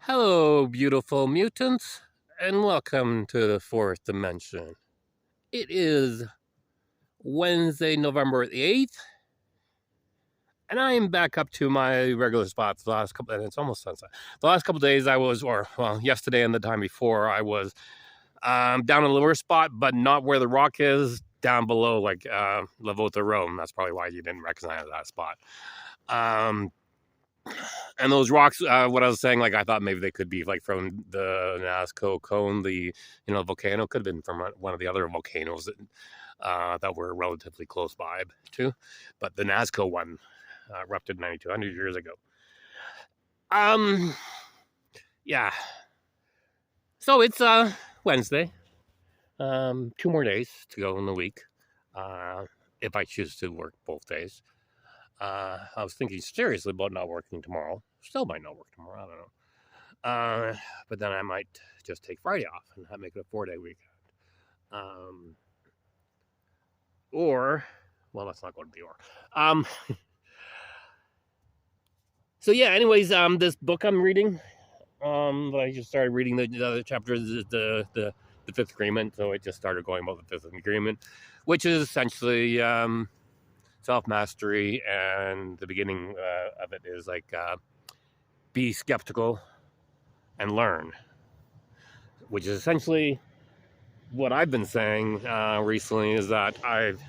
Hello, beautiful mutants, and welcome to the fourth dimension. It is Wednesday, November the 8th, and I am back up to my regular spots. The last couple, and it's almost sunset. The last couple days I was, yesterday and the time before, I was down in a lower spot, but not where the rock is, down below, like Lavota Rome. That's probably why you didn't recognize that spot. And those rocks, what I was saying, like I thought maybe they could be like from the Nazca Cone, the volcano could have been from one of the other volcanoes that were relatively close by too, but the Nazca one erupted 9,200 years ago. Yeah. So it's Wednesday. 2 more days to go in the week, if I choose to work both days. I was thinking seriously about not working tomorrow. Still might not work tomorrow. I don't know. But then I might just take Friday off and make it a 4-day weekend. Or, well, that's not going to be or. So yeah. Anyways, this book I'm reading, I just started reading the other chapters, the Fifth Agreement. So it just started going about the Fifth Agreement, which is essentially self mastery, and the beginning of it is like be skeptical and learn, which is essentially what I've been saying recently. Is that I've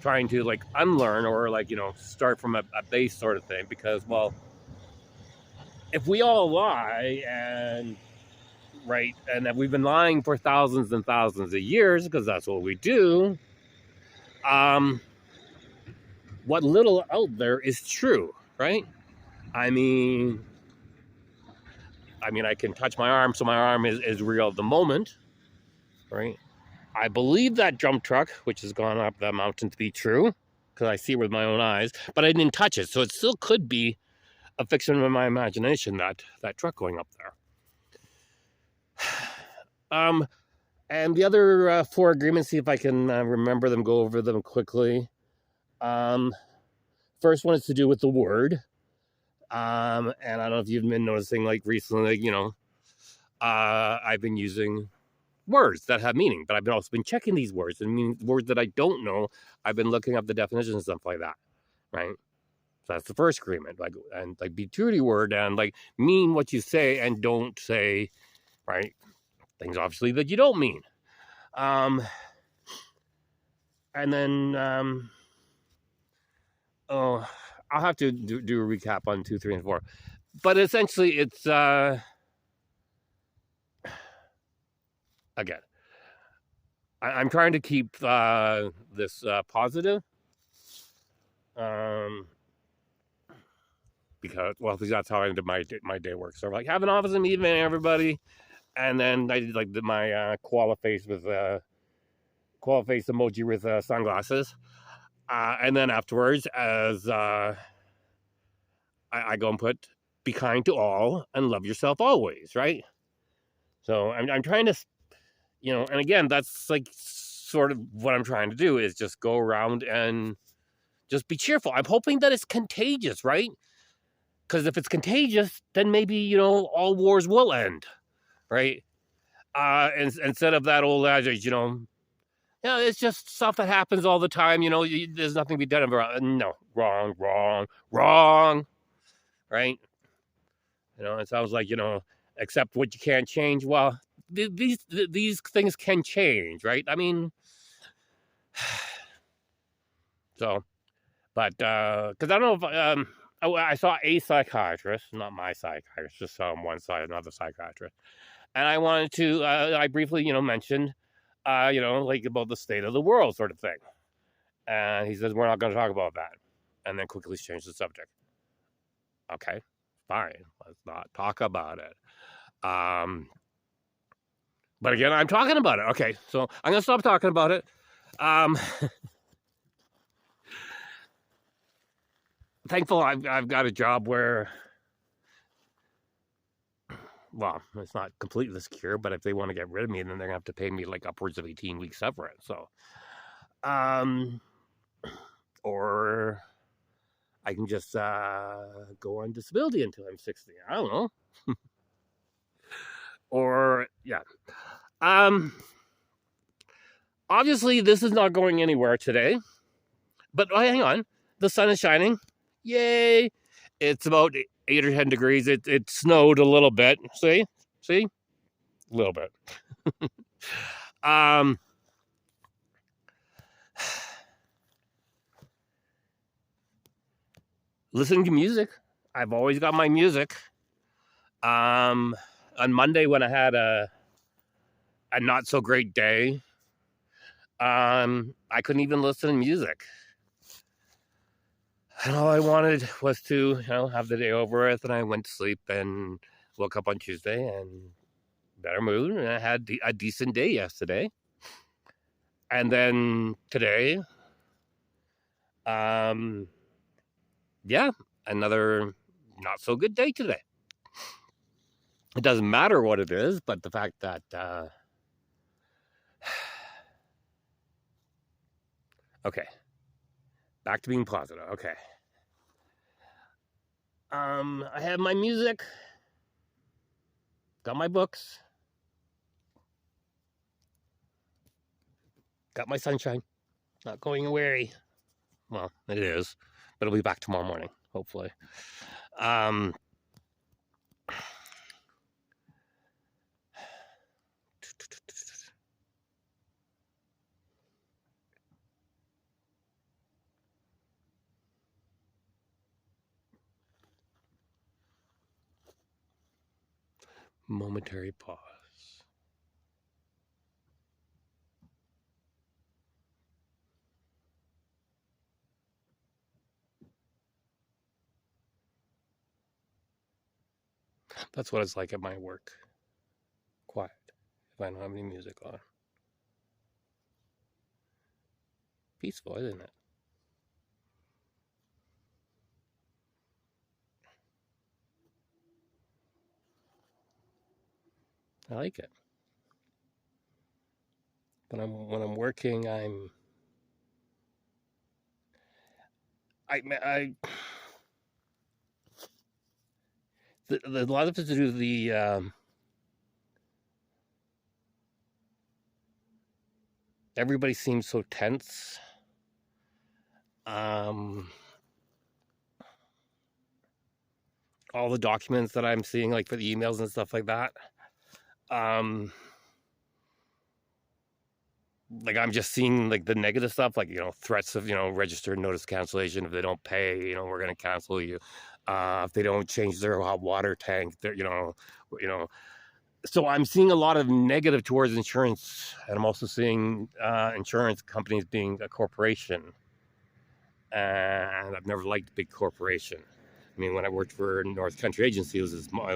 trying to like unlearn or start from a base sort of thing, because well, if we all lie and right, and that we've been lying for thousands and thousands of years because that's what we do, what little out there is true, right? I mean, I can touch my arm, so my arm is real at the moment, right? I believe that jump truck, which has gone up that mountain, to be true, because I see it with my own eyes, but I didn't touch it, so it still could be a fiction of my imagination, that truck going up there. And the other 4 agreements, see if I can remember them, go over them quickly. First one is to do with the word. And I don't know if you've been noticing, like recently, I've been using words that have meaning, but I've also been checking these words, and words that I don't know. I've been looking up the definitions and stuff like that, right? So that's the first agreement, like be true to your word, and like mean what you say and don't say, right, things obviously that you don't mean. And then I'll have to do a recap on 2, 3, and 4, but essentially it's again, I'm trying to keep this positive, because that's how I ended my day work. So like, have an awesome evening, everybody. And then I did like my koala face with koala face emoji with sunglasses. And then afterwards, as I go and put, be kind to all and love yourself always, right? So I'm trying to, and again, that's like sort of what I'm trying to do, is just go around and just be cheerful. I'm hoping that it's contagious, right? Because if it's contagious, then maybe, all wars will end, right? Instead of that old adage, it's just stuff that happens all the time. There's nothing to be done about it. No, wrong, wrong, wrong, right? It sounds like, accept what you can't change. Well, these things can change, right? I mean, so, but because I don't know if I saw a psychiatrist, not my psychiatrist, just saw on one side, another psychiatrist, and I wanted to, I briefly, mentioned, like about the state of the world sort of thing, and he says we're not going to talk about that, and then quickly changed the subject. Okay, fine, let's not talk about it. But again, I'm talking about it. Okay, so I'm gonna stop talking about it. Thankful I've got a job where, well, it's not completely secure, but if they want to get rid of me, then they're gonna have to pay me like upwards of 18 weeks severance. So, or I can just go on disability until I'm 60. I don't know. Or yeah. Obviously this is not going anywhere today. But hang on, the sun is shining. Yay! It's about 8 or 10 degrees. It snowed a little bit. See, a little bit. Listening to music. I've always got my music. On Monday when I had a not so great day, I couldn't even listen to music. And all I wanted was to, have the day over with, and I went to sleep and woke up on Tuesday and better mood, and I had a decent day yesterday. And then today, yeah, another not so good day today. It doesn't matter what it is, but the fact that okay, back to being positive. Okay. I have my music, got my books, got my sunshine, not going away. Well, it is, but it'll be back tomorrow morning, hopefully. Momentary pause. That's what it's like at my work. Quiet. If I don't have any music on. Peaceful, isn't it? I like it. When I'm working, I a lot of it to do with the everybody seems so tense. All the documents that I'm seeing, like for the emails and stuff like that, like I'm just seeing like the negative stuff, like threats of registered notice cancellation if they don't pay. We're gonna cancel you if they don't change their hot water tank. They're So I'm seeing a lot of negative towards insurance, and I'm also seeing insurance companies being a corporation. And I've never liked big corporation. I mean, when I worked for North Country Agency, it was a small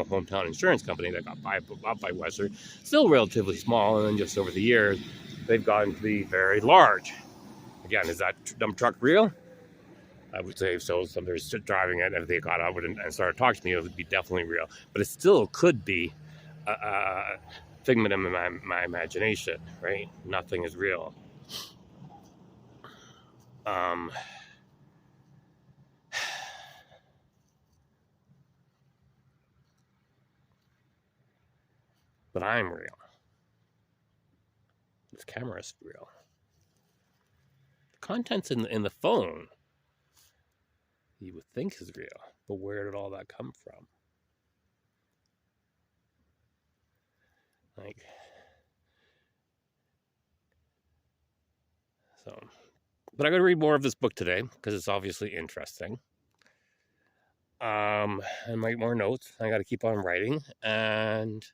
hometown insurance company that got bought by Western, still relatively small, and then just over the years, they've gotten to be very large. Again, is that dump truck real? I would say so. Somebody's driving it, and if they got out and started talking to me, it would be definitely real. But it still could be a figment of my imagination, right? Nothing is real. But I'm real. This camera is real. The contents in the phone, you would think is real, but where did all that come from? Like, so, but I'm going to read more of this book today because it's obviously interesting. And write more notes. I got to keep on writing and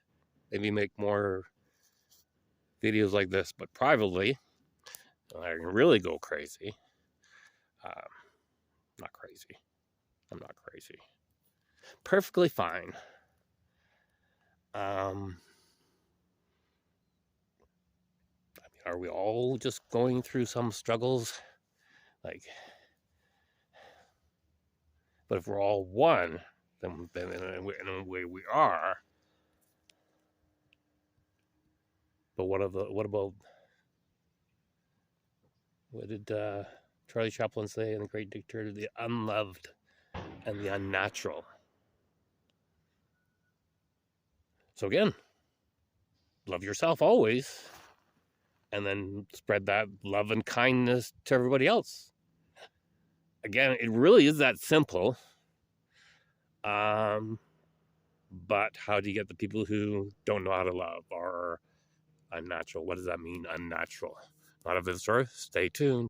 maybe make more videos like this, but privately. I can really go crazy. Not crazy. I'm not crazy. Perfectly fine. Are we all just going through some struggles? Like, but if we're all one, then in a way we are. But what did Charlie Chaplin say in The Great Dictator? The unloved and the unnatural. So again, love yourself always, and then spread that love and kindness to everybody else. Again, it really is that simple. But how do you get the people who don't know how to love or unnatural? What does that mean, unnatural? Not a visitor. Stay tuned.